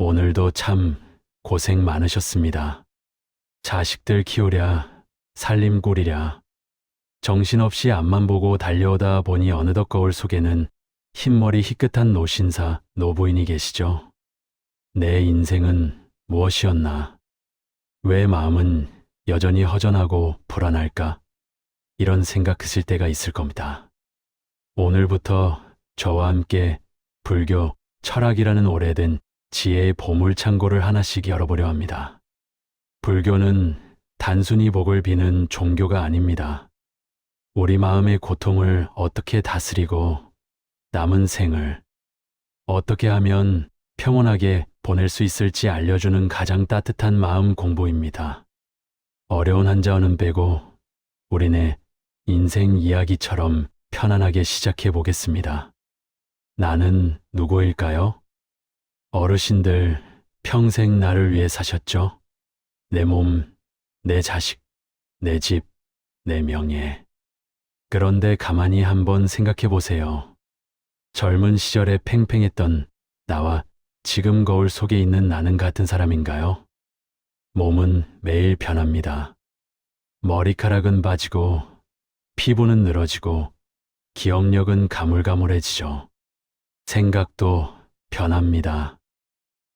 오늘도 참 고생 많으셨습니다. 자식들 키우랴, 살림 꾸리랴, 정신없이 앞만 보고 달려오다 보니 어느덧 거울 속에는 흰머리 희끗한 노신사, 노부인이 계시죠. 내 인생은 무엇이었나? 왜 마음은 여전히 허전하고 불안할까? 이런 생각 드실 때가 있을 겁니다. 오늘부터 저와 함께 불교, 철학이라는 오래된 지혜의 보물창고를 하나씩 열어보려 합니다. 불교는 단순히 복을 비는 종교가 아닙니다. 우리 마음의 고통을 어떻게 다스리고 남은 생을 어떻게 하면 평온하게 보낼 수 있을지 알려주는 가장 따뜻한 마음 공부입니다. 어려운 한자어는 빼고 우리네 인생 이야기처럼 편안하게 시작해 보겠습니다. 나는 누구일까요? 어르신들 평생 나를 위해 사셨죠? 내 몸, 내 자식, 내 집, 내 명예. 그런데 가만히 한번 생각해 보세요. 젊은 시절에 팽팽했던 나와 지금 거울 속에 있는 나는 같은 사람인가요? 몸은 매일 변합니다. 머리카락은 빠지고, 피부는 늘어지고, 기억력은 가물가물해지죠. 생각도 변합니다.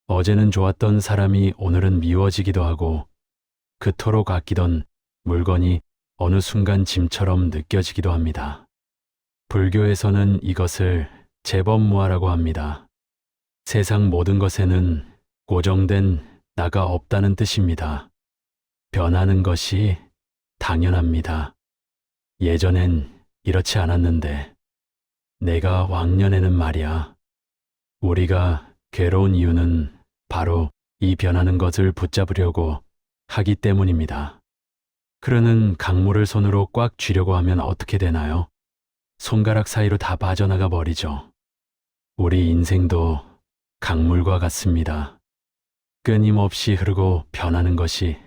어제는 좋았던 사람이 오늘은 미워지기도 하고, 그토록 아끼던 물건이 어느 순간 짐처럼 느껴지기도 합니다. 불교에서는 이것을 재범무아라고 합니다. 세상 모든 것에는 고정된 나가 없다는 뜻입니다. 변하는 것이 당연합니다. 예전엔 이렇지 않았는데, 내가 왕년에는 말이야. 우리가 괴로운 이유는 바로 이 변하는 것을 붙잡으려고 하기 때문입니다. 흐르는 강물을 손으로 꽉 쥐려고 하면 어떻게 되나요? 손가락 사이로 다 빠져나가 버리죠. 우리 인생도 강물과 같습니다. 끊임없이 흐르고 변하는 것이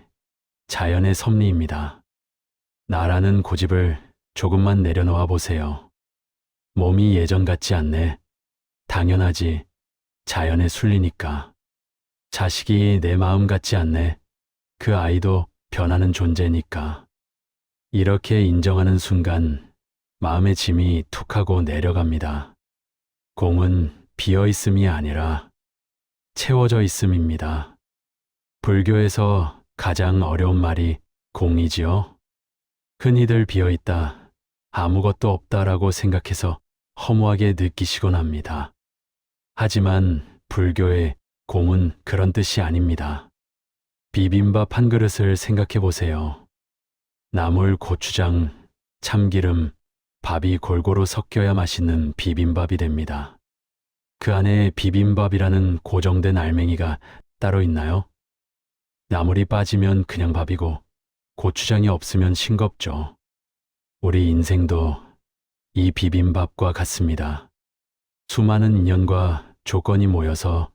자연의 섭리입니다. 나라는 고집을 조금만 내려놓아 보세요. 몸이 예전 같지 않네. 당연하지. 자연의 순리니까. 자식이 내 마음 같지 않네. 그 아이도 변하는 존재니까. 이렇게 인정하는 순간 마음의 짐이 툭 하고 내려갑니다. 공은 비어 있음이 아니라 채워져 있음입니다. 불교에서 가장 어려운 말이 공이지요. 흔히들 비어 있다, 아무것도 없다라고 생각해서 허무하게 느끼시곤 합니다. 하지만 불교의 공은 그런 뜻이 아닙니다. 비빔밥 한 그릇을 생각해 보세요. 나물, 고추장, 참기름, 밥이 골고루 섞여야 맛있는 비빔밥이 됩니다. 그 안에 비빔밥이라는 고정된 알맹이가 따로 있나요? 나물이 빠지면 그냥 밥이고 고추장이 없으면 싱겁죠. 우리 인생도 이 비빔밥과 같습니다. 수많은 인연과 조건이 모여서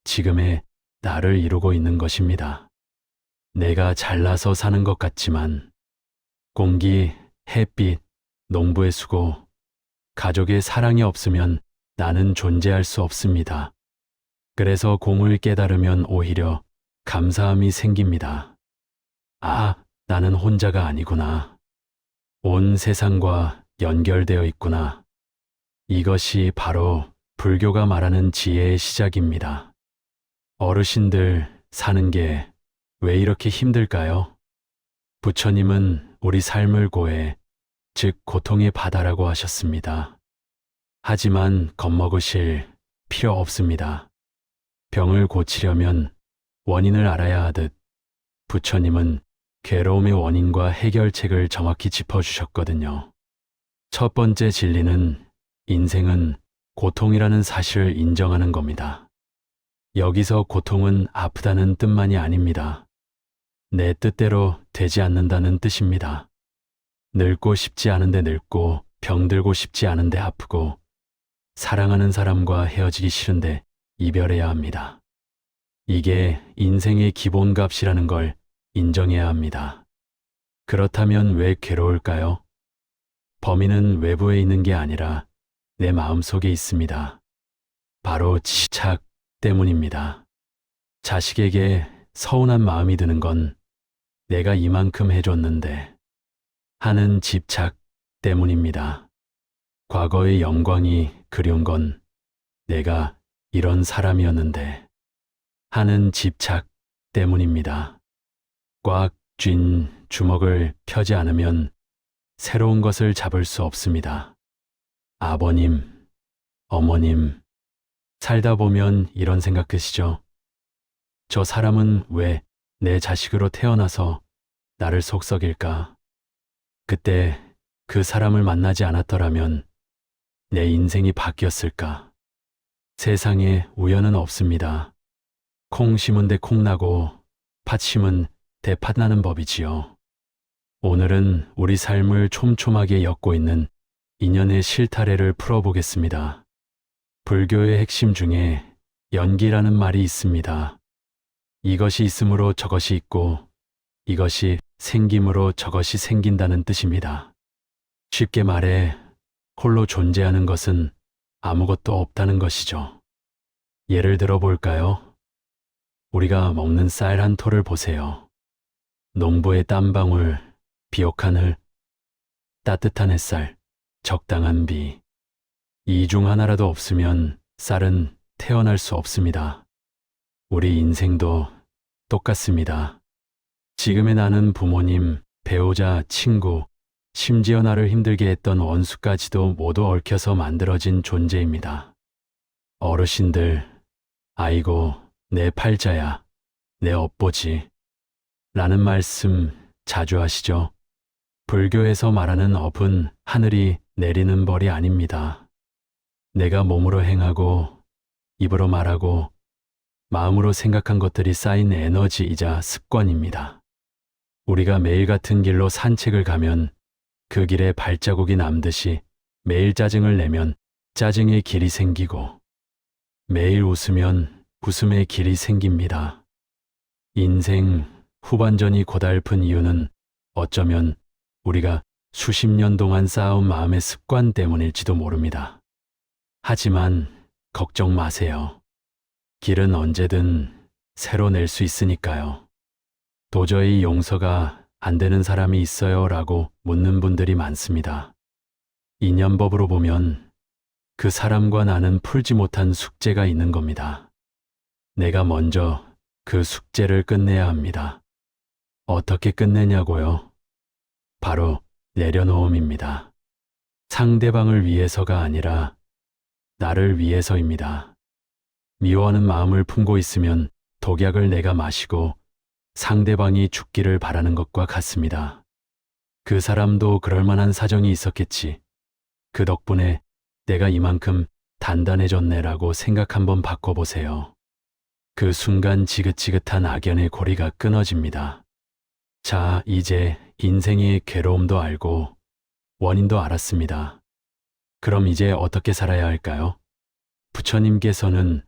지금의 나를 이루고 있는 것입니다. 내가 잘나서 사는 것 같지만 공기, 햇빛, 농부의 수고, 가족의 사랑이 없으면 나는 존재할 수 없습니다. 그래서 공을 깨달으면 오히려 감사함이 생깁니다. 아, 나는 혼자가 아니구나. 온 세상과 연결되어 있구나. 이것이 바로 불교가 말하는 지혜의 시작입니다. 어르신들 사는 게 왜 이렇게 힘들까요? 부처님은 우리 삶을 고해, 즉 고통의 바다라고 하셨습니다. 하지만 겁먹으실 필요 없습니다. 병을 고치려면 원인을 알아야 하듯 부처님은 괴로움의 원인과 해결책을 정확히 짚어주셨거든요. 첫 번째 진리는 인생은 고통이라는 사실을 인정하는 겁니다. 여기서 고통은 아프다는 뜻만이 아닙니다. 내 뜻대로 되지 않는다는 뜻입니다. 늙고 싶지 않은데 늙고 병들고 싶지 않은데 아프고 사랑하는 사람과 헤어지기 싫은데 이별해야 합니다. 이게 인생의 기본값이라는 걸 인정해야 합니다. 그렇다면 왜 괴로울까요? 범인은 외부에 있는 게 아니라 내 마음속에 있습니다. 바로 집착 때문입니다. 자식에게 서운한 마음이 드는 건 내가 이만큼 해줬는데 하는 집착 때문입니다. 과거의 영광이 그리운 건 내가 이런 사람이었는데 하는 집착 때문입니다. 꽉 쥔 주먹을 펴지 않으면 새로운 것을 잡을 수 없습니다. 아버님, 어머님, 살다 보면 이런 생각 드시죠? 저 사람은 왜 내 자식으로 태어나서 나를 속썩일까? 그때 그 사람을 만나지 않았더라면 내 인생이 바뀌었을까? 세상에 우연은 없습니다. 콩 심은 데 콩 나고 팥 심은 데 팥 나는 법이지요. 오늘은 우리 삶을 촘촘하게 엮고 있는 인연의 실타래를 풀어보겠습니다. 불교의 핵심 중에 연기라는 말이 있습니다. 이것이 있으므로 저것이 있고 이것이 생김으로 저것이 생긴다는 뜻입니다. 쉽게 말해 홀로 존재하는 것은 아무것도 없다는 것이죠. 예를 들어 볼까요? 우리가 먹는 쌀 한 톨을 보세요. 농부의 땀방울, 비옥한 흘, 따뜻한 햇살, 적당한 비. 이 중 하나라도 없으면 쌀은 태어날 수 없습니다. 우리 인생도 똑같습니다. 지금의 나는 부모님, 배우자, 친구, 심지어 나를 힘들게 했던 원수까지도 모두 얽혀서 만들어진 존재입니다. 어르신들, 아이고, 내 팔자야, 내 업보지. 라는 말씀 자주 하시죠? 불교에서 말하는 업은 하늘이 내리는 벌이 아닙니다. 내가 몸으로 행하고, 입으로 말하고, 마음으로 생각한 것들이 쌓인 에너지이자 습관입니다. 우리가 매일 같은 길로 산책을 가면 그 길에 발자국이 남듯이 매일 짜증을 내면 짜증의 길이 생기고 매일 웃으면 웃음의 길이 생깁니다. 인생 후반전이 고달픈 이유는 어쩌면 우리가 수십 년 동안 쌓아온 마음의 습관 때문일지도 모릅니다. 하지만 걱정 마세요. 길은 언제든 새로 낼 수 있으니까요. 도저히 용서가 안 되는 사람이 있어요? 라고 묻는 분들이 많습니다. 인연법으로 보면 그 사람과 나는 풀지 못한 숙제가 있는 겁니다. 내가 먼저 그 숙제를 끝내야 합니다. 어떻게 끝내냐고요? 바로 내려놓음입니다. 상대방을 위해서가 아니라 나를 위해서입니다. 미워하는 마음을 품고 있으면 독약을 내가 마시고 상대방이 죽기를 바라는 것과 같습니다. 그 사람도 그럴 만한 사정이 있었겠지. 그 덕분에 내가 이만큼 단단해졌네라고 생각 한번 바꿔보세요. 그 순간 지긋지긋한 악연의 고리가 끊어집니다. 자, 이제 인생의 괴로움도 알고 원인도 알았습니다. 그럼 이제 어떻게 살아야 할까요? 부처님께서는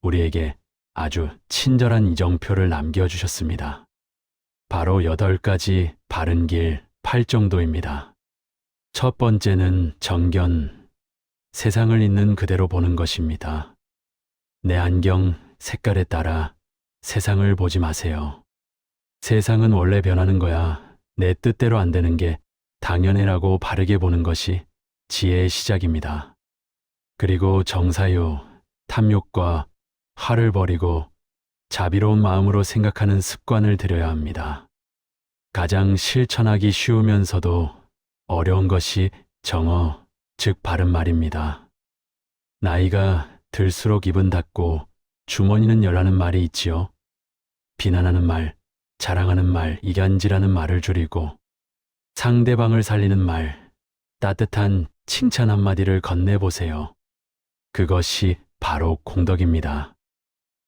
우리에게 아주 친절한 이정표를 남겨주셨습니다. 바로 8가지 바른 길 8정도입니다. 첫 번째는 정견, 세상을 있는 그대로 보는 것입니다. 내 안경 색깔에 따라 세상을 보지 마세요. 세상은 원래 변하는 거야. 내 뜻대로 안 되는 게 당연해라고 바르게 보는 것이 지혜의 시작입니다. 그리고 정사유, 탐욕과 화를 버리고 자비로운 마음으로 생각하는 습관을 들여야 합니다. 가장 실천하기 쉬우면서도 어려운 것이 정어, 즉 바른 말입니다. 나이가 들수록 입은 닫고 주머니는 열라는 말이 있지요. 비난하는 말, 자랑하는 말, 이간질하는 말을 줄이고 상대방을 살리는 말, 따뜻한 칭찬 한마디를 건네보세요. 그것이 바로 공덕입니다.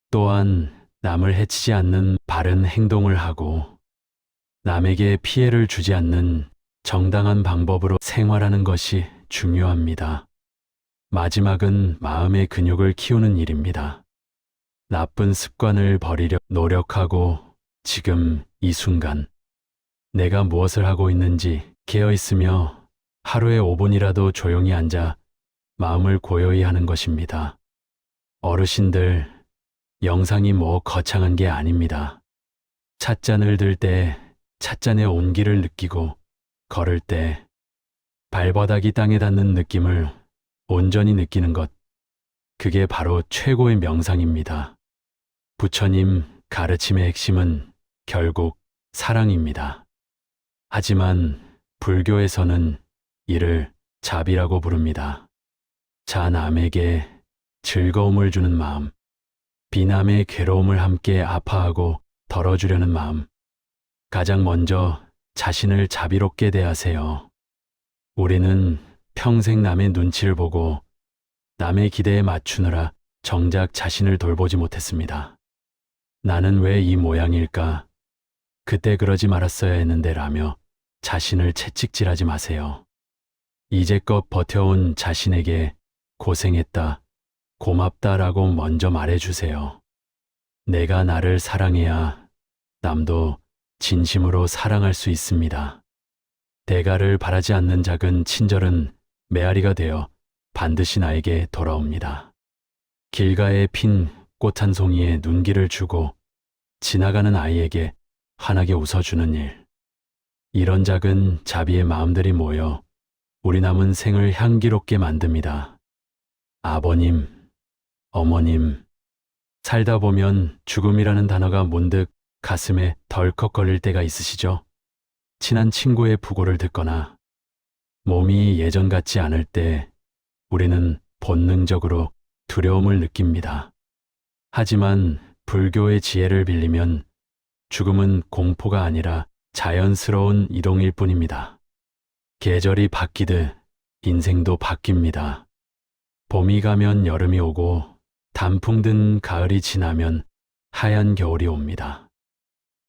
또한 남을 해치지 않는 바른 행동을 하고 남에게 피해를 주지 않는 정당한 방법으로 생활하는 것이 중요합니다. 마지막은 마음의 근육을 키우는 일입니다. 나쁜 습관을 버리려 노력하고 지금 이 순간 내가 무엇을 하고 있는지 깨어있으며 하루에 5분이라도 조용히 앉아 마음을 고요히 하는 것입니다. 어르신들, 영상이 뭐 거창한 게 아닙니다. 찻잔을 들 때 찻잔의 온기를 느끼고 걸을 때 발바닥이 땅에 닿는 느낌을 온전히 느끼는 것, 그게 바로 최고의 명상입니다. 부처님 가르침의 핵심은 결국 사랑입니다. 하지만 불교에서는 이를 자비라고 부릅니다. 자남에게 즐거움을 주는 마음, 비남의 괴로움을 함께 아파하고 덜어주려는 마음, 가장 먼저 자신을 자비롭게 대하세요. 우리는 평생 남의 눈치를 보고 남의 기대에 맞추느라 정작 자신을 돌보지 못했습니다. 나는 왜 이 모양일까? 그때 그러지 말았어야 했는데 라며 자신을 채찍질하지 마세요. 이제껏 버텨온 자신에게 고생했다, 고맙다라고 먼저 말해주세요. 내가 나를 사랑해야 남도 진심으로 사랑할 수 있습니다. 대가를 바라지 않는 작은 친절은 메아리가 되어 반드시 나에게 돌아옵니다. 길가에 핀 꽃 한 송이에 눈길을 주고 지나가는 아이에게 환하게 웃어주는 일. 이런 작은 자비의 마음들이 모여 우리 남은 생을 향기롭게 만듭니다. 아버님, 어머님, 살다 보면 죽음이라는 단어가 문득 가슴에 덜컥거릴 때가 있으시죠? 친한 친구의 부고를 듣거나 몸이 예전 같지 않을 때 우리는 본능적으로 두려움을 느낍니다. 하지만 불교의 지혜를 빌리면 죽음은 공포가 아니라 자연스러운 이동일 뿐입니다. 계절이 바뀌듯 인생도 바뀝니다. 봄이 가면 여름이 오고 단풍 든 가을이 지나면 하얀 겨울이 옵니다.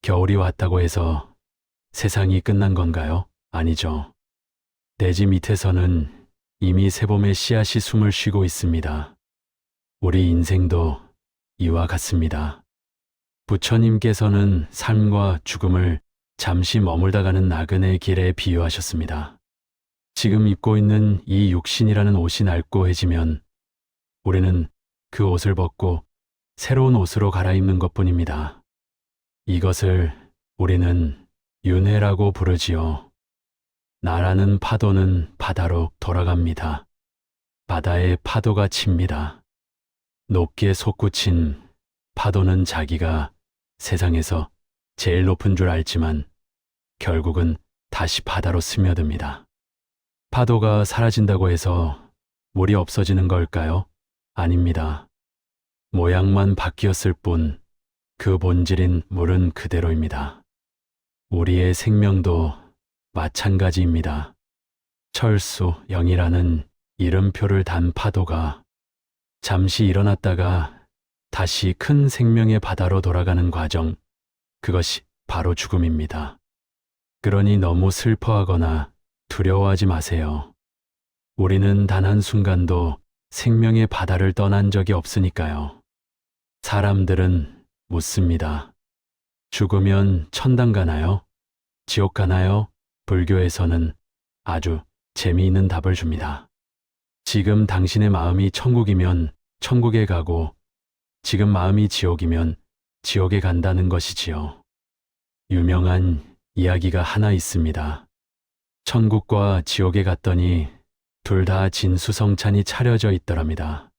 겨울이 왔다고 해서 세상이 끝난 건가요? 아니죠. 대지 밑에서는 이미 새봄의 씨앗이 숨을 쉬고 있습니다. 우리 인생도 이와 같습니다. 부처님께서는 삶과 죽음을 잠시 머물다 가는 나그네 길에 비유하셨습니다. 지금 입고 있는 이 육신이라는 옷이 낡고 해지면 우리는 그 옷을 벗고 새로운 옷으로 갈아입는 것뿐입니다. 이것을 우리는 윤회라고 부르지요. 나라는 파도는 바다로 돌아갑니다. 바다에 파도가 칩니다. 높게 솟구친 파도는 자기가 세상에서 제일 높은 줄 알지만 결국은 다시 바다로 스며듭니다. 파도가 사라진다고 해서 물이 없어지는 걸까요? 아닙니다. 모양만 바뀌었을 뿐 그 본질인 물은 그대로입니다. 우리의 생명도 마찬가지입니다. 철수, 영이라는 이름표를 단 파도가 잠시 일어났다가 다시 큰 생명의 바다로 돌아가는 과정, 그것이 바로 죽음입니다. 그러니 너무 슬퍼하거나 두려워하지 마세요. 우리는 단 한순간도 생명의 바다를 떠난 적이 없으니까요. 사람들은 묻습니다. 죽으면 천당 가나요? 지옥 가나요? 불교에서는 아주 재미있는 답을 줍니다. 지금 당신의 마음이 천국이면 천국에 가고 지금 마음이 지옥이면 지옥에 간다는 것이지요. 유명한 이야기가 하나 있습니다. 천국과 지옥에 갔더니 둘 다 진수성찬이 차려져 있더랍니다.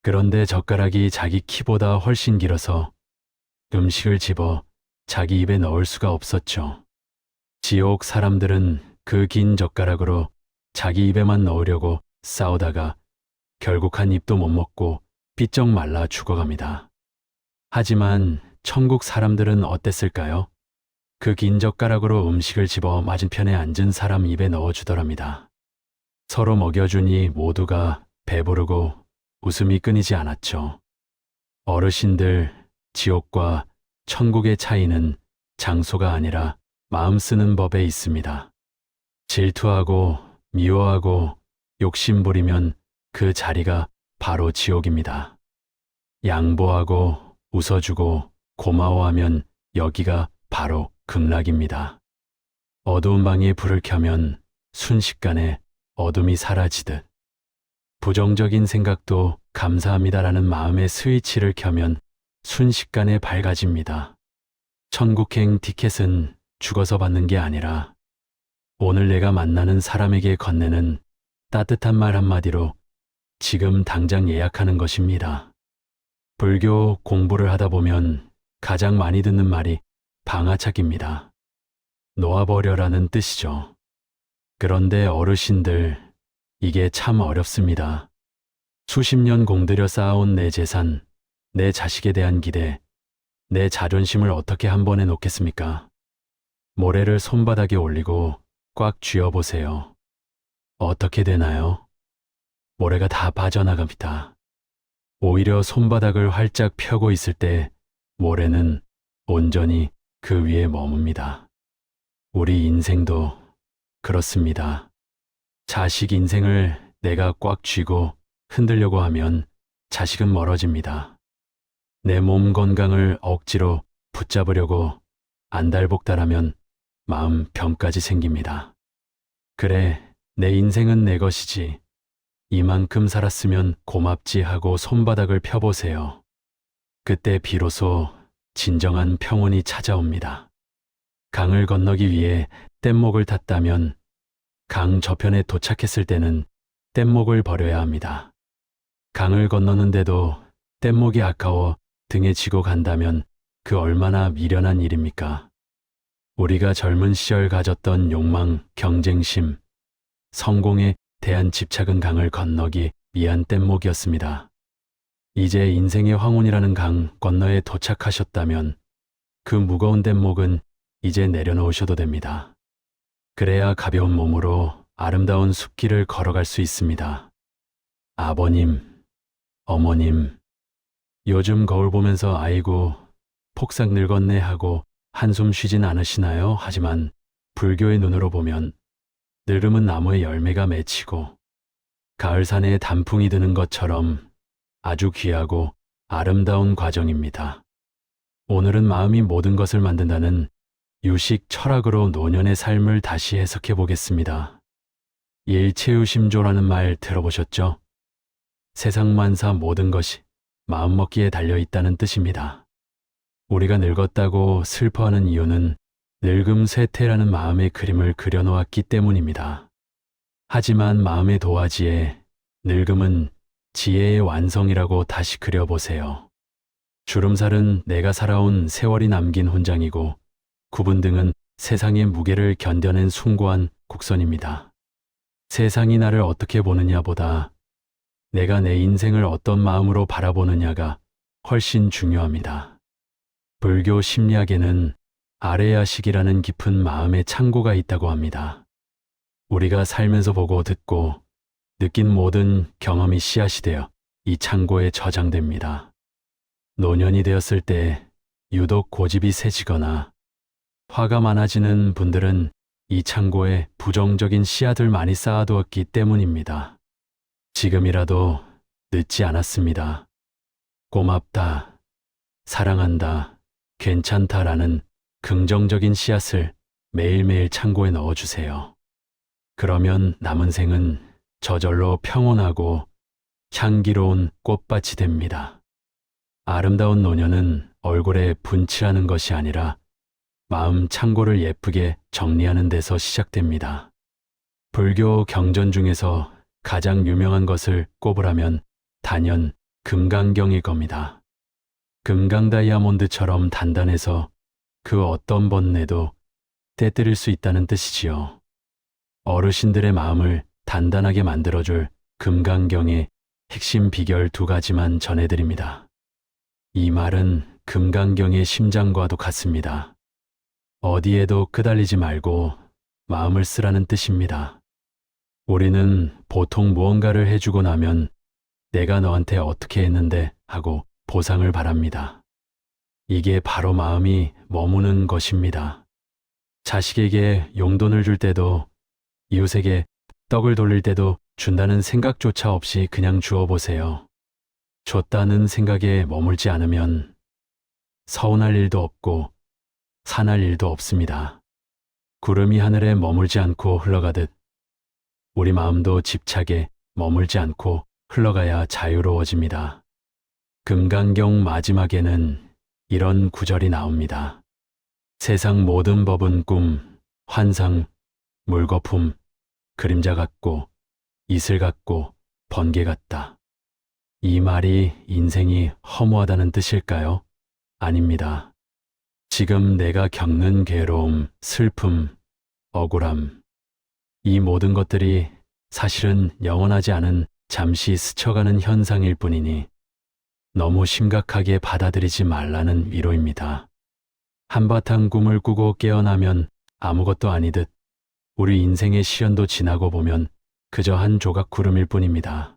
그런데 젓가락이 자기 키보다 훨씬 길어서 음식을 집어 자기 입에 넣을 수가 없었죠. 지옥 사람들은 그 긴 젓가락으로 자기 입에만 넣으려고 싸우다가 결국 한 입도 못 먹고 삐쩍 말라 죽어갑니다. 하지만 천국 사람들은 어땠을까요? 그 긴 젓가락으로 음식을 집어 맞은편에 앉은 사람 입에 넣어주더랍니다. 서로 먹여주니 모두가 배부르고 웃음이 끊이지 않았죠. 어르신들, 지옥과 천국의 차이는 장소가 아니라 마음 쓰는 법에 있습니다. 질투하고 미워하고 욕심부리면 그 자리가 바로 지옥입니다. 양보하고 웃어주고 고마워하면 여기가 바로 극락입니다. 어두운 방에 불을 켜면 순식간에 어둠이 사라지듯 부정적인 생각도 감사합니다라는 마음의 스위치를 켜면 순식간에 밝아집니다. 천국행 티켓은 죽어서 받는 게 아니라 오늘 내가 만나는 사람에게 건네는 따뜻한 말 한마디로 지금 당장 예약하는 것입니다. 불교 공부를 하다 보면 가장 많이 듣는 말이 방아착입니다. 놓아버려라는 뜻이죠. 그런데 어르신들, 이게 참 어렵습니다. 수십 년 공들여 쌓아온 내 재산, 내 자식에 대한 기대, 내 자존심을 어떻게 한 번에 놓겠습니까? 모래를 손바닥에 올리고 꽉 쥐어보세요. 어떻게 되나요? 모래가 다 빠져나갑니다. 오히려 손바닥을 활짝 펴고 있을 때 모래는 온전히 그 위에 머뭅니다. 우리 인생도 그렇습니다. 자식 인생을 내가 꽉 쥐고 흔들려고 하면 자식은 멀어집니다. 내 몸 건강을 억지로 붙잡으려고 안달복달하면 마음 병까지 생깁니다. 그래, 내 인생은 내 것이지. 이만큼 살았으면 고맙지 하고 손바닥을 펴보세요. 그때 비로소 진정한 평온이 찾아옵니다. 강을 건너기 위해 뗏목을 탔다면 강 저편에 도착했을 때는 뗏목을 버려야 합니다. 강을 건너는데도 뗏목이 아까워 등에 지고 간다면 그 얼마나 미련한 일입니까? 우리가 젊은 시절 가졌던 욕망, 경쟁심, 성공에 대한 집착은 강을 건너기 위한 뗏목이었습니다. 이제 인생의 황혼이라는 강 건너에 도착하셨다면 그 무거운 뗏목은 이제 내려놓으셔도 됩니다. 그래야 가벼운 몸으로 아름다운 숲길을 걸어갈 수 있습니다. 아버님, 어머님, 요즘 거울 보면서 아이고 폭삭 늙었네 하고 한숨 쉬진 않으시나요? 하지만 불교의 눈으로 보면 늙음은 나무의 열매가 맺히고 가을산에 단풍이 드는 것처럼 아주 귀하고 아름다운 과정입니다. 오늘은 마음이 모든 것을 만든다는 유식 철학으로 노년의 삶을 다시 해석해 보겠습니다. 일체유심조라는 말 들어보셨죠? 세상 만사 모든 것이 마음먹기에 달려있다는 뜻입니다. 우리가 늙었다고 슬퍼하는 이유는 늙음 쇠퇴라는 마음의 그림을 그려놓았기 때문입니다. 하지만 마음의 도화지에 늙음은 지혜의 완성이라고 다시 그려보세요. 주름살은 내가 살아온 세월이 남긴 훈장이고 구분등은 세상의 무게를 견뎌낸 숭고한 곡선입니다. 세상이 나를 어떻게 보느냐보다 내가 내 인생을 어떤 마음으로 바라보느냐가 훨씬 중요합니다. 불교 심리학에는 아레야식이라는 깊은 마음의 창고가 있다고 합니다. 우리가 살면서 보고 듣고 느낀 모든 경험이 씨앗이 되어 이 창고에 저장됩니다. 노년이 되었을 때 유독 고집이 세지거나 화가 많아지는 분들은 이 창고에 부정적인 씨앗을 많이 쌓아두었기 때문입니다. 지금이라도 늦지 않았습니다. 고맙다, 사랑한다, 괜찮다라는 긍정적인 씨앗을 매일매일 창고에 넣어주세요. 그러면 남은 생은 저절로 평온하고 향기로운 꽃밭이 됩니다. 아름다운 노년은 얼굴에 분칠하는 것이 아니라 마음 창고를 예쁘게 정리하는 데서 시작됩니다. 불교 경전 중에서 가장 유명한 것을 꼽으라면 단연 금강경일 겁니다. 금강 다이아몬드처럼 단단해서 그 어떤 번뇌도 떼뜨릴 수 있다는 뜻이지요. 어르신들의 마음을 단단하게 만들어줄 금강경의 핵심 비결 2가지만 전해드립니다. 이 말은 금강경의 심장과도 같습니다. 어디에도 끄달리지 말고 마음을 쓰라는 뜻입니다. 우리는 보통 무언가를 해주고 나면 내가 너한테 어떻게 했는데 하고 보상을 바랍니다. 이게 바로 마음이 머무는 것입니다. 자식에게 용돈을 줄 때도 이웃에게 떡을 돌릴 때도 준다는 생각조차 없이 그냥 주어보세요. 줬다는 생각에 머물지 않으면 서운할 일도 없고 산할 일도 없습니다. 구름이 하늘에 머물지 않고 흘러가듯 우리 마음도 집착에 머물지 않고 흘러가야 자유로워집니다. 금강경 마지막에는 이런 구절이 나옵니다. 세상 모든 법은 꿈, 환상, 물거품, 그림자 같고 이슬 같고 번개 같다. 이 말이 인생이 허무하다는 뜻일까요? 아닙니다. 지금 내가 겪는 괴로움, 슬픔, 억울함, 이 모든 것들이 사실은 영원하지 않은 잠시 스쳐가는 현상일 뿐이니 너무 심각하게 받아들이지 말라는 위로입니다. 한바탕 꿈을 꾸고 깨어나면 아무것도 아니듯 우리 인생의 시련도 지나고 보면 그저 한 조각 구름일 뿐입니다.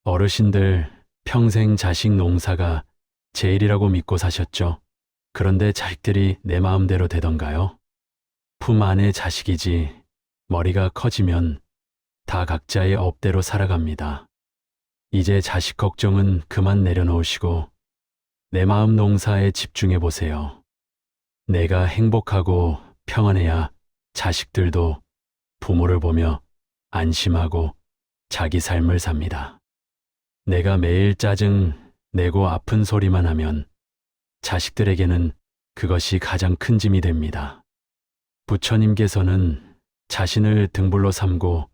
어르신들 평생 자식 농사가 제일이라고 믿고 사셨죠. 그런데 자식들이 내 마음대로 되던가요? 품 안의 자식이지 머리가 커지면 다 각자의 업대로 살아갑니다. 이제 자식 걱정은 그만 내려놓으시고 내 마음 농사에 집중해 보세요. 내가 행복하고 평안해야 자식들도 부모를 보며 안심하고 자기 삶을 삽니다. 내가 매일 짜증 내고 아픈 소리만 하면 자식들에게는 그것이 가장 큰 짐이 됩니다. 부처님께서는 자신을 등불로 삼고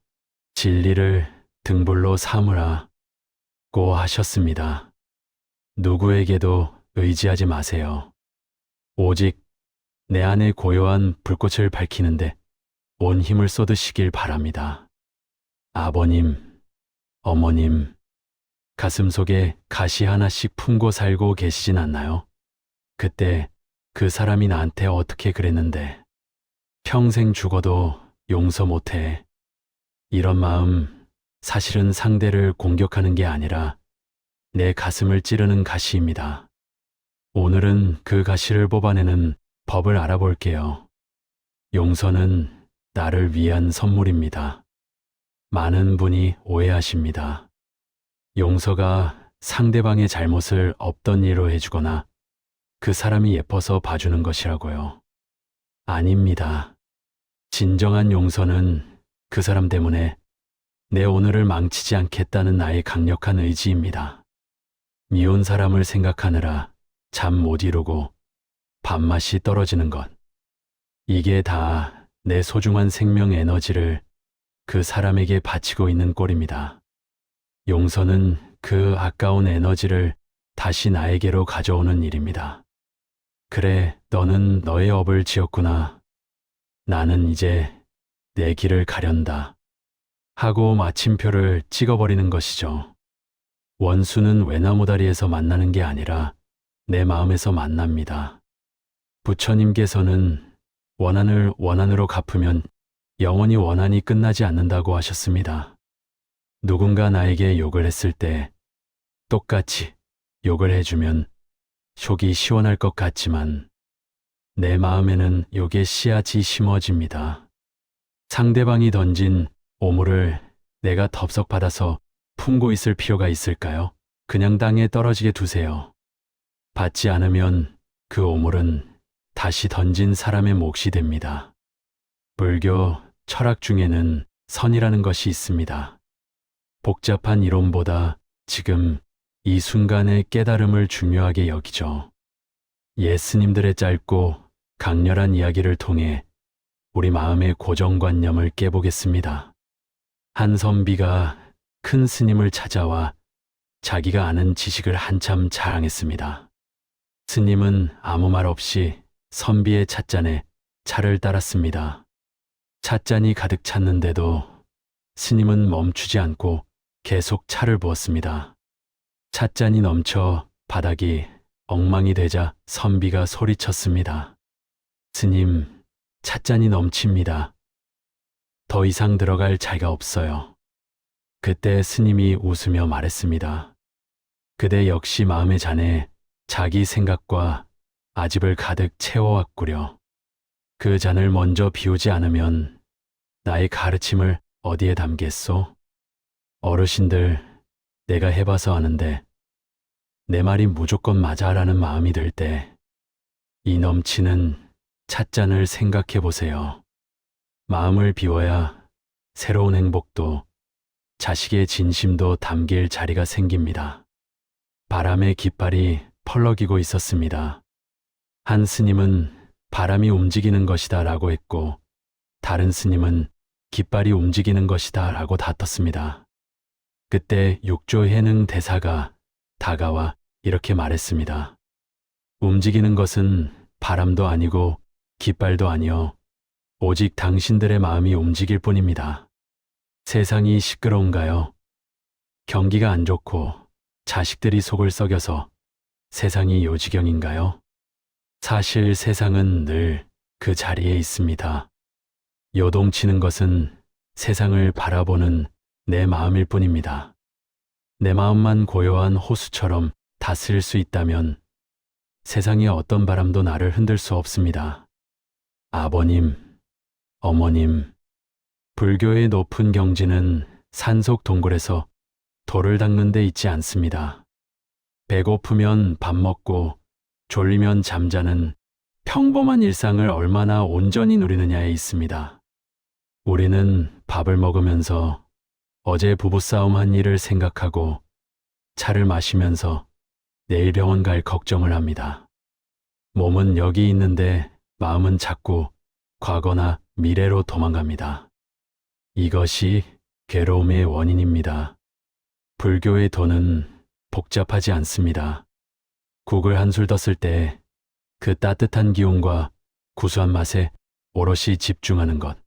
진리를 등불로 삼으라고 하셨습니다. 누구에게도 의지하지 마세요. 오직 내 안에 고요한 불꽃을 밝히는데 온 힘을 쏟으시길 바랍니다. 아버님, 어머님, 가슴 속에 가시 하나씩 품고 살고 계시진 않나요? 그때 그 사람이 나한테 어떻게 그랬는데 평생 죽어도 용서 못해. 이런 마음 사실은 상대를 공격하는 게 아니라 내 가슴을 찌르는 가시입니다. 오늘은 그 가시를 뽑아내는 법을 알아볼게요. 용서는 나를 위한 선물입니다. 많은 분이 오해하십니다. 용서가 상대방의 잘못을 없던 일로 해주거나 그 사람이 예뻐서 봐주는 것이라고요. 아닙니다. 진정한 용서는 그 사람 때문에 내 오늘을 망치지 않겠다는 나의 강력한 의지입니다. 미운 사람을 생각하느라 잠 못 이루고 밥맛이 떨어지는 것. 이게 다 내 소중한 생명 에너지를 그 사람에게 바치고 있는 꼴입니다. 용서는 그 아까운 에너지를 다시 나에게로 가져오는 일입니다. 그래, 너는 너의 업을 지었구나. 나는 이제 내 길을 가련다. 하고 마침표를 찍어버리는 것이죠. 원수는 외나무다리에서 만나는 게 아니라 내 마음에서 만납니다. 부처님께서는 원한을 원한으로 갚으면 영원히 원한이 끝나지 않는다고 하셨습니다. 누군가 나에게 욕을 했을 때 똑같이 욕을 해주면 속이 시원할 것 같지만 내 마음에는 욕의 씨앗이 심어집니다. 상대방이 던진 오물을 내가 덥석 받아서 품고 있을 필요가 있을까요? 그냥 땅에 떨어지게 두세요. 받지 않으면 그 오물은 다시 던진 사람의 몫이 됩니다. 불교 철학 중에는 선이라는 것이 있습니다. 복잡한 이론보다 지금 이 순간의 깨달음을 중요하게 여기죠. 예스님들의 짧고 강렬한 이야기를 통해 우리 마음의 고정관념을 깨보겠습니다. 한 선비가 큰 스님을 찾아와 자기가 아는 지식을 한참 자랑했습니다. 스님은 아무 말 없이 선비의 찻잔에 차를 따랐습니다. 찻잔이 가득 찼는데도 스님은 멈추지 않고 계속 차를 부었습니다. 찻잔이 넘쳐 바닥이 엉망이 되자 선비가 소리쳤습니다. 스님, 찻잔이 넘칩니다. 더 이상 들어갈 자리가 없어요. 그때 스님이 웃으며 말했습니다. 그대 역시 마음의 잔에 자기 생각과 아집을 가득 채워왔구려. 그 잔을 먼저 비우지 않으면 나의 가르침을 어디에 담겠소? 어르신들, 내가 해봐서 아는데 내 말이 무조건 맞아라는 마음이 들 때 이 넘치는 찻잔을 생각해 보세요. 마음을 비워야 새로운 행복도 자식의 진심도 담길 자리가 생깁니다. 바람의 깃발이 펄럭이고 있었습니다. 한 스님은 바람이 움직이는 것이다 라고 했고, 다른 스님은 깃발이 움직이는 것이다 라고 다퉜습니다. 그때 육조해능 대사가 다가와 이렇게 말했습니다. 움직이는 것은 바람도 아니고 깃발도 아니요, 오직 당신들의 마음이 움직일 뿐입니다. 세상이 시끄러운가요? 경기가 안 좋고 자식들이 속을 썩여서 세상이 요지경인가요? 사실 세상은 늘 그 자리에 있습니다. 요동치는 것은 세상을 바라보는 내 마음일 뿐입니다. 내 마음만 고요한 호수처럼 다스릴 수 있다면 세상의 어떤 바람도 나를 흔들 수 없습니다. 아버님, 어머님, 불교의 높은 경지는 산속 동굴에서 돌을 닦는 데 있지 않습니다. 배고프면 밥 먹고 졸리면 잠자는 평범한 일상을 얼마나 온전히 누리느냐에 있습니다. 우리는 밥을 먹으면서 어제 부부싸움 한 일을 생각하고 차를 마시면서 내일 병원 갈 걱정을 합니다. 몸은 여기 있는데 마음은 자꾸 과거나 미래로 도망갑니다. 이것이 괴로움의 원인입니다. 불교의 도는 복잡하지 않습니다. 국을 한술 떴을 때 그 따뜻한 기운과 구수한 맛에 오롯이 집중하는 것.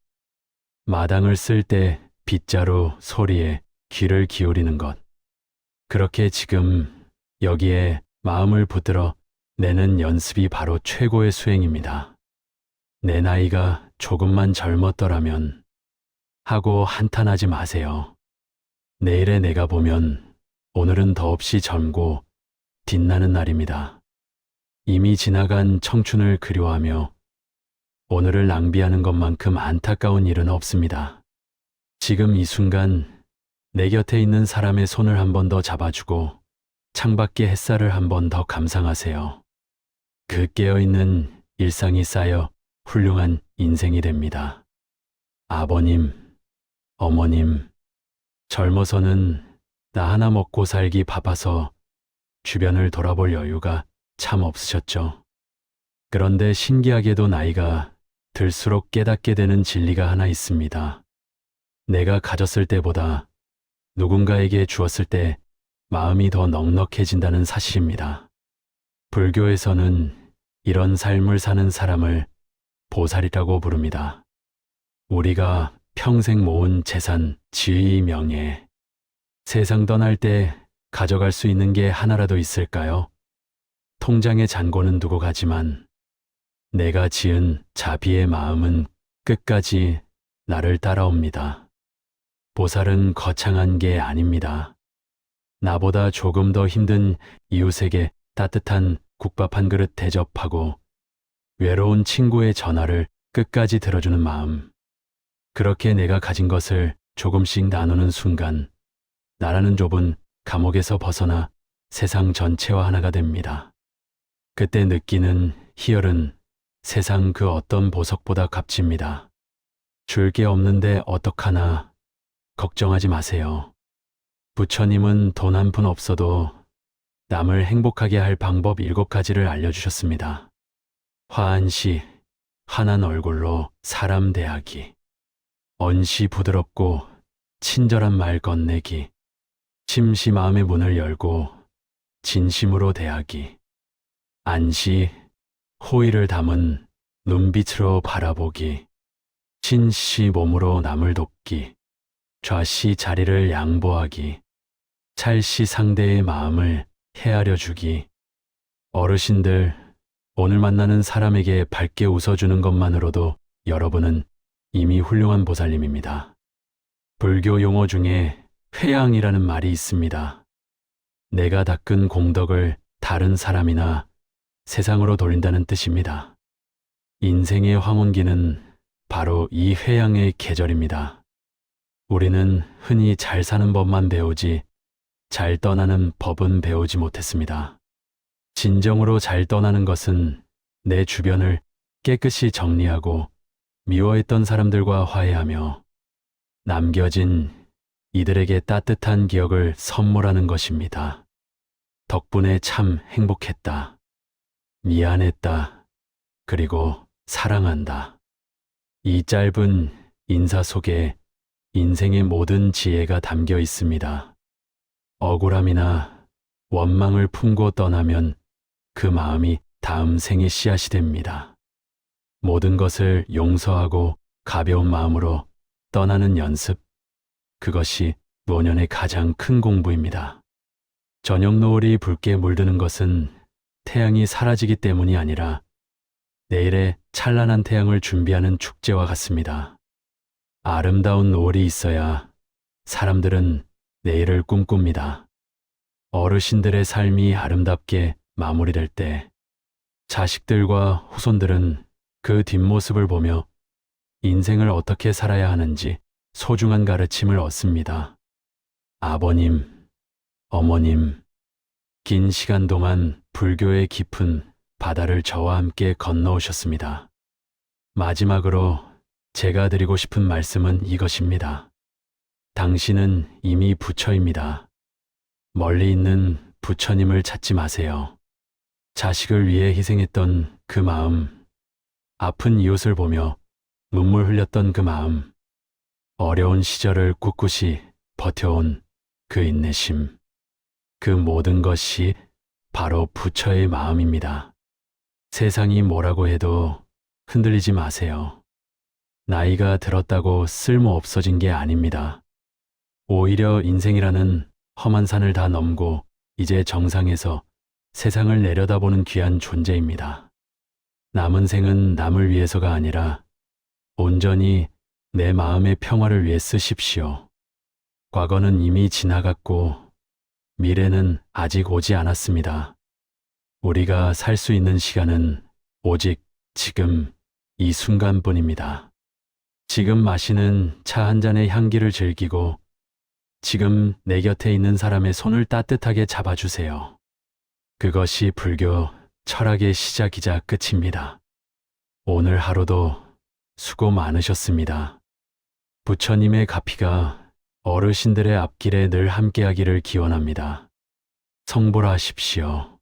마당을 쓸 때 빗자루 소리에 귀를 기울이는 것. 그렇게 지금 여기에 마음을 붙들어 내는 연습이 바로 최고의 수행입니다. 내 나이가 조금만 젊었더라면 하고 한탄하지 마세요. 내일의 내가 보면 오늘은 더없이 젊고 빛나는 날입니다. 이미 지나간 청춘을 그리워하며 오늘을 낭비하는 것만큼 안타까운 일은 없습니다. 지금 이 순간 내 곁에 있는 사람의 손을 한 번 더 잡아주고 창밖의 햇살을 한 번 더 감상하세요. 그 깨어있는 일상이 쌓여 훌륭한 인생이 됩니다. 아버님, 어머님, 젊어서는 나 하나 먹고 살기 바빠서 주변을 돌아볼 여유가 참 없으셨죠. 그런데 신기하게도 나이가 들수록 깨닫게 되는 진리가 하나 있습니다. 내가 가졌을 때보다 누군가에게 주었을 때 마음이 더 넉넉해진다는 사실입니다. 불교에서는 이런 삶을 사는 사람을 보살이라고 부릅니다. 우리가 평생 모은 재산, 지위, 명예, 세상 떠날 때 가져갈 수 있는 게 하나라도 있을까요? 통장의 잔고는 두고 가지만 내가 지은 자비의 마음은 끝까지 나를 따라옵니다. 보살은 거창한 게 아닙니다. 나보다 조금 더 힘든 이웃에게 따뜻한 국밥 한 그릇 대접하고 외로운 친구의 전화를 끝까지 들어주는 마음. 그렇게 내가 가진 것을 조금씩 나누는 순간 나라는 좁은 감옥에서 벗어나 세상 전체와 하나가 됩니다. 그때 느끼는 희열은 세상 그 어떤 보석보다 값집니다. 줄 게 없는데 어떡하나 걱정하지 마세요. 부처님은 돈 한 푼 없어도 남을 행복하게 할 방법 7가지를 알려주셨습니다. 화한 시 환한 얼굴로 사람 대하기, 언시 부드럽고 친절한 말 건네기, 침시 마음의 문을 열고 진심으로 대하기, 안시 호의를 담은 눈빛으로 바라보기, 신시 몸으로 남을 돕기, 좌시 자리를 양보하기, 찰시 상대의 마음을 헤아려 주기. 어르신들, 오늘 만나는 사람에게 밝게 웃어주는 것만으로도 여러분은 이미 훌륭한 보살님입니다. 불교 용어 중에 회양이라는 말이 있습니다. 내가 닦은 공덕을 다른 사람이나 세상으로 돌린다는 뜻입니다. 인생의 황혼기는 바로 이 회양의 계절입니다. 우리는 흔히 잘 사는 법만 배우지 잘 떠나는 법은 배우지 못했습니다. 진정으로 잘 떠나는 것은 내 주변을 깨끗이 정리하고 미워했던 사람들과 화해하며 남겨진 이들에게 따뜻한 기억을 선물하는 것입니다. 덕분에 참 행복했다. 미안했다. 그리고 사랑한다. 이 짧은 인사 속에 인생의 모든 지혜가 담겨 있습니다. 억울함이나 원망을 품고 떠나면 그 마음이 다음 생의 씨앗이 됩니다. 모든 것을 용서하고 가벼운 마음으로 떠나는 연습, 그것이 노년의 가장 큰 공부입니다. 저녁 노을이 붉게 물드는 것은 태양이 사라지기 때문이 아니라 내일의 찬란한 태양을 준비하는 축제와 같습니다. 아름다운 노을이 있어야 사람들은 내일을 꿈꿉니다. 어르신들의 삶이 아름답게 마무리될 때 자식들과 후손들은 그 뒷모습을 보며 인생을 어떻게 살아야 하는지 소중한 가르침을 얻습니다. 아버님, 어머님, 긴 시간 동안 불교의 깊은 바다를 저와 함께 건너오셨습니다. 마지막으로 제가 드리고 싶은 말씀은 이것입니다. 당신은 이미 부처입니다. 멀리 있는 부처님을 찾지 마세요. 자식을 위해 희생했던 그 마음, 아픈 이웃을 보며 눈물 흘렸던 그 마음, 어려운 시절을 꿋꿋이 버텨온 그 인내심, 그 모든 것이 바로 부처의 마음입니다. 세상이 뭐라고 해도 흔들리지 마세요. 나이가 들었다고 쓸모 없어진 게 아닙니다. 오히려 인생이라는 험한 산을 다 넘고 이제 정상에서 세상을 내려다보는 귀한 존재입니다. 남은 생은 남을 위해서가 아니라 온전히 내 마음의 평화를 위해 쓰십시오. 과거는 이미 지나갔고 미래는 아직 오지 않았습니다. 우리가 살 수 있는 시간은 오직 지금 이 순간뿐입니다. 지금 마시는 차 한 잔의 향기를 즐기고 지금 내 곁에 있는 사람의 손을 따뜻하게 잡아주세요. 그것이 불교 철학의 시작이자 끝입니다. 오늘 하루도 수고 많으셨습니다. 부처님의 가피가 어르신들의 앞길에 늘 함께하기를 기원합니다. 성불하십시오.